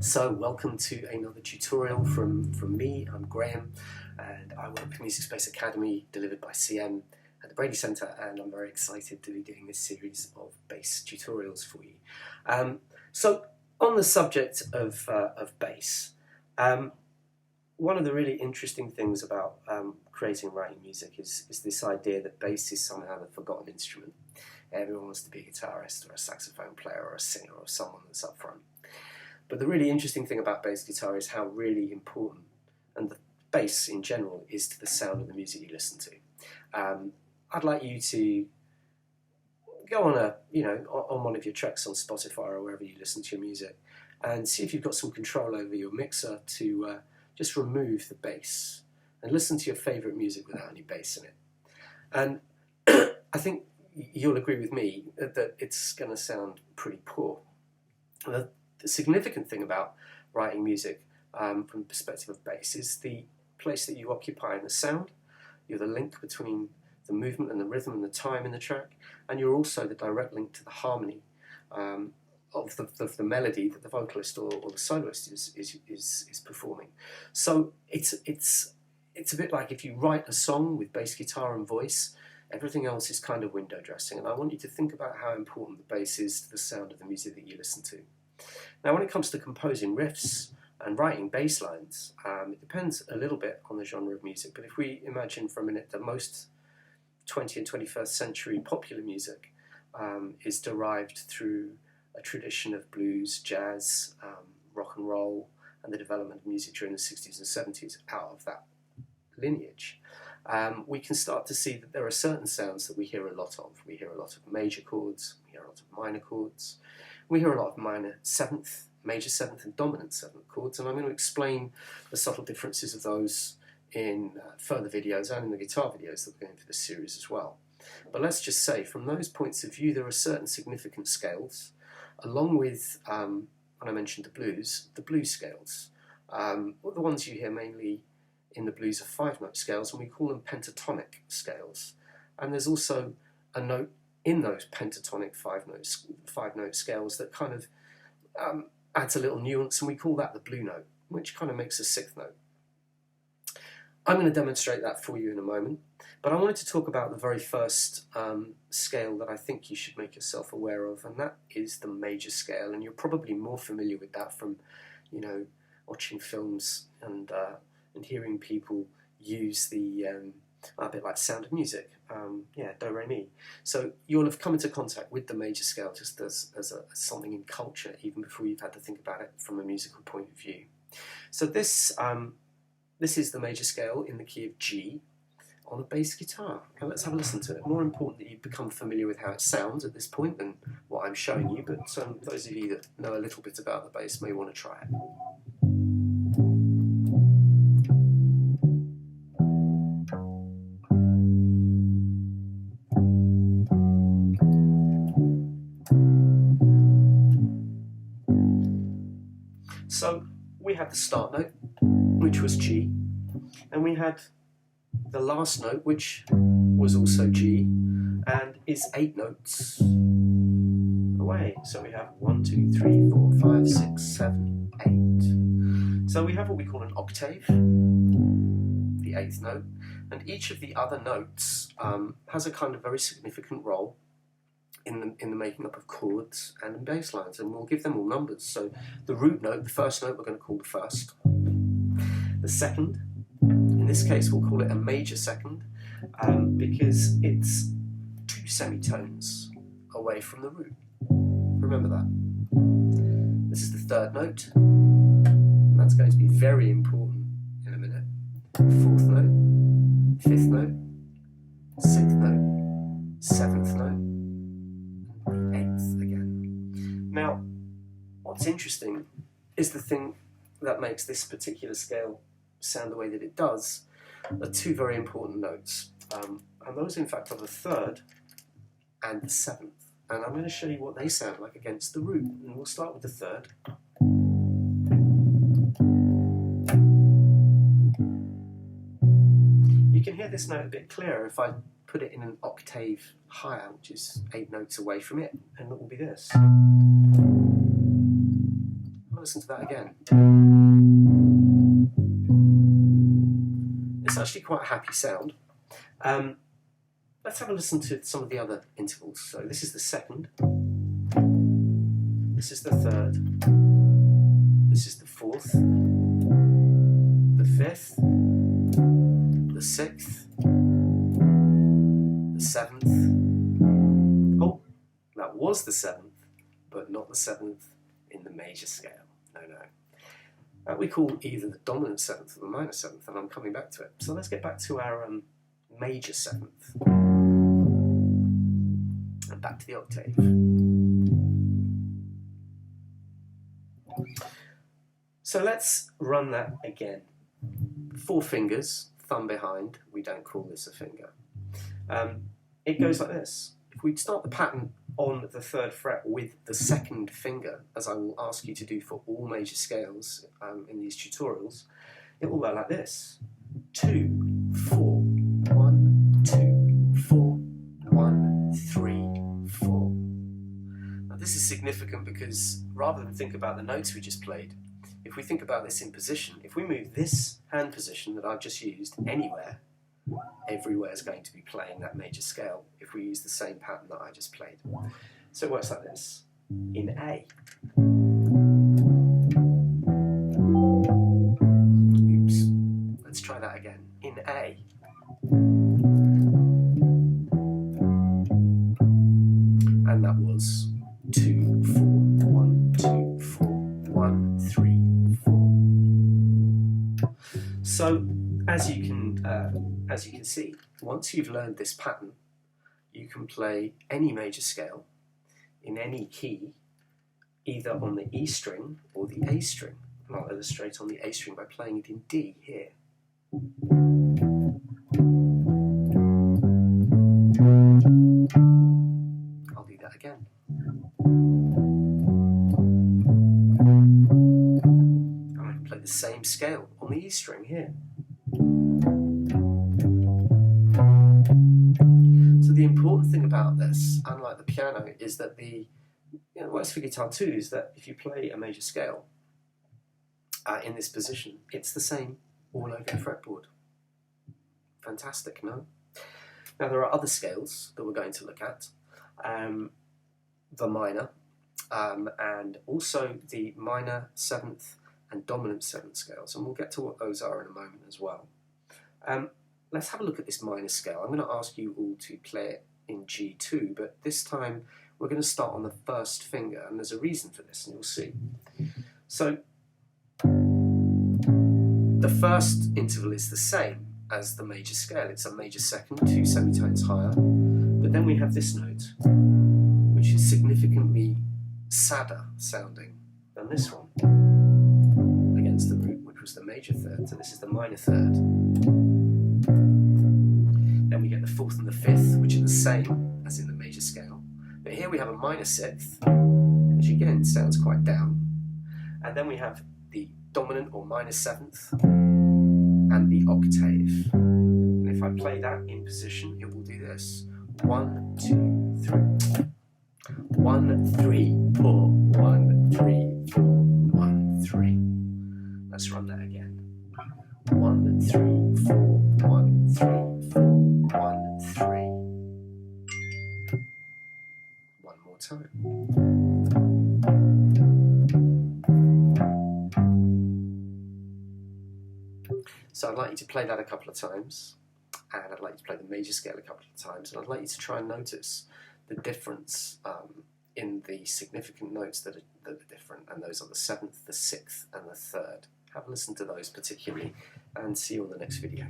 So welcome to another tutorial from me. I'm Graham and I work for Music Space Academy, delivered by CM at the Brady Centre, and I'm very excited to be doing this series of bass tutorials for you. So on the subject of bass, one of the really interesting things about creating and writing music is this idea that bass is somehow the forgotten instrument. Everyone wants to be a guitarist or a saxophone player or a singer or someone that's up front. But the really interesting thing about bass guitar is how really important, and the bass in general, is to the sound of the music you listen to. I'd like you to go on on one of your tracks on Spotify or wherever you listen to your music, and see if you've got some control over your mixer to just remove the bass and listen to your favourite music without any bass in it. And I think you'll agree with me that it's going to sound pretty poor. The significant thing about writing music from the perspective of bass is the place that you occupy in the sound. You're the link between the movement and the rhythm and the time in the track, and you're also the direct link to the harmony of the melody that the vocalist or the soloist is performing. So it's a bit like if you write a song with bass guitar and voice, everything else is kind of window dressing, and I want you to think about how important the bass is to the sound of the music that you listen to. Now, when it comes to composing riffs and writing bass lines, it depends a little bit on the genre of music, but if we imagine for a minute that most 20th and 21st century popular music is derived through a tradition of blues, jazz, rock and roll, and the development of music during the 60s and 70s out of that lineage, we can start to see that there are certain sounds that we hear a lot of. We hear a lot of major chords, we hear a lot of minor chords, we hear a lot of minor seventh, major seventh and dominant seventh chords, and I'm going to explain the subtle differences of those in further videos and in the guitar videos that we're going for this series as well. But let's just say, from those points of view, there are certain significant scales, along with, when I mentioned the blues scales. The ones you hear mainly in the blues are 5-note scales, and we call them pentatonic scales. And there's also a note in those pentatonic 5-note scales that kind of adds a little nuance, and we call that the blue note, which kind of makes a 6th note. I'm going to demonstrate that for you in a moment, but I wanted to talk about the very first scale that I think you should make yourself aware of, and that is the major scale. And you're probably more familiar with that from, watching films and hearing people use the a bit like Sound of Music, do, re, mi. So you'll have come into contact with the major scale just as something in culture, even before you've had to think about it from a musical point of view. So this is the major scale in the key of G on a bass guitar. Now let's have a listen to it. More important that you become familiar with how it sounds at this point than what I'm showing you, but those of you that know a little bit about the bass may want to try it. So we had the start note, which was G, and we had the last note, which was also G, and is 8 notes away. So we have 1, 2, 3, 4, 5, 6, 7, 8. So we have what we call an octave, the 8th note, and each of the other notes has a kind of very significant role in the making up of chords and in bass lines, and we'll give them all numbers. So the root note, the first note, we're going to call the first. The second, in this case we'll call it a major second, because it's 2 semitones away from the root. Remember that. This is the third note, and that's going to be very important in a minute. 4th note, 5th note, 6th note, 7th note, 8th again. Now, what's interesting is the thing that makes this particular scale sound the way that it does are 2 very important notes, and those in fact are the 3rd and the 7th, and I'm going to show you what they sound like against the root, and we'll start with the 3rd. You can hear this note a bit clearer if I put it in an octave higher, which is 8 notes away from it, and it will be this. listen to that again. It's actually quite a happy sound. Let's have a listen to some of the other intervals. So this is the second, this is the third, this is the fourth, the fifth, the sixth, the seventh. Oh, that was the seventh, but not the seventh in the major scale. No. That we call either the dominant seventh or the minor seventh, and I'm coming back to it. So let's get back to our major seventh. And back to the octave. So let's run that again. 4 fingers, thumb behind. We don't call this a finger. It goes like this. If we start the pattern on the 3rd fret with the 2nd finger, as I will ask you to do for all major scales in these tutorials, it will go like this. 2, 4, 1, 2, 4, 1, 3, 4. Now this is significant because rather than think about the notes we just played, if we think about this in position, if we move this hand position that I've just used anywhere, everywhere is going to be playing that major scale if we use the same pattern that I just played. So it works like this. In A. Oops. Let's try that again. In A. And that was 2, 4, 1, 2, 4, 1, 3, 4. So as you can see, once you've learned this pattern, you can play any major scale in any key, either on the E string or the A string. And I'll illustrate on the A string by playing it in D here. I'll do that again. I'm going to play the same scale on the E string here. So the important thing about this, unlike the piano, is that it works for guitar too, is that if you play a major scale in this position, it's the same all over the fretboard. Fantastic, no? Now there are other scales that we're going to look at. The minor, and also the minor 7th and dominant 7th scales, and we'll get to what those are in a moment as well. Let's have a look at this minor scale. I'm going to ask you all to play it in G2, but this time we're going to start on the 1st finger, and there's a reason for this, and you'll see. So the 1st interval is the same as the major scale. It's a major 2nd, 2 semitones higher, but then we have this note, which is significantly sadder sounding than this one, against the root, which was the major 3rd, so this is the minor 3rd. Then we get the 4th and the 5th, which are the same as in the major scale. But here we have a minor 6th, which again sounds quite down. And then we have the dominant or minor 7th and the octave. And if I play that in position, it will do this. 1, 2, 3. 1, 3, 4, 1, 3, 4, 1, 3. Let's run that again. 1, 3, 4, 1, 3, 4, 1, 3. One more time. So I'd like you to play that a couple of times, and I'd like you to play the major scale a couple of times, and I'd like you to try and notice the difference in the significant notes that are different, and those are the 7th, the 6th, and the 3rd. Have a listen to those particularly, and see you on the next video.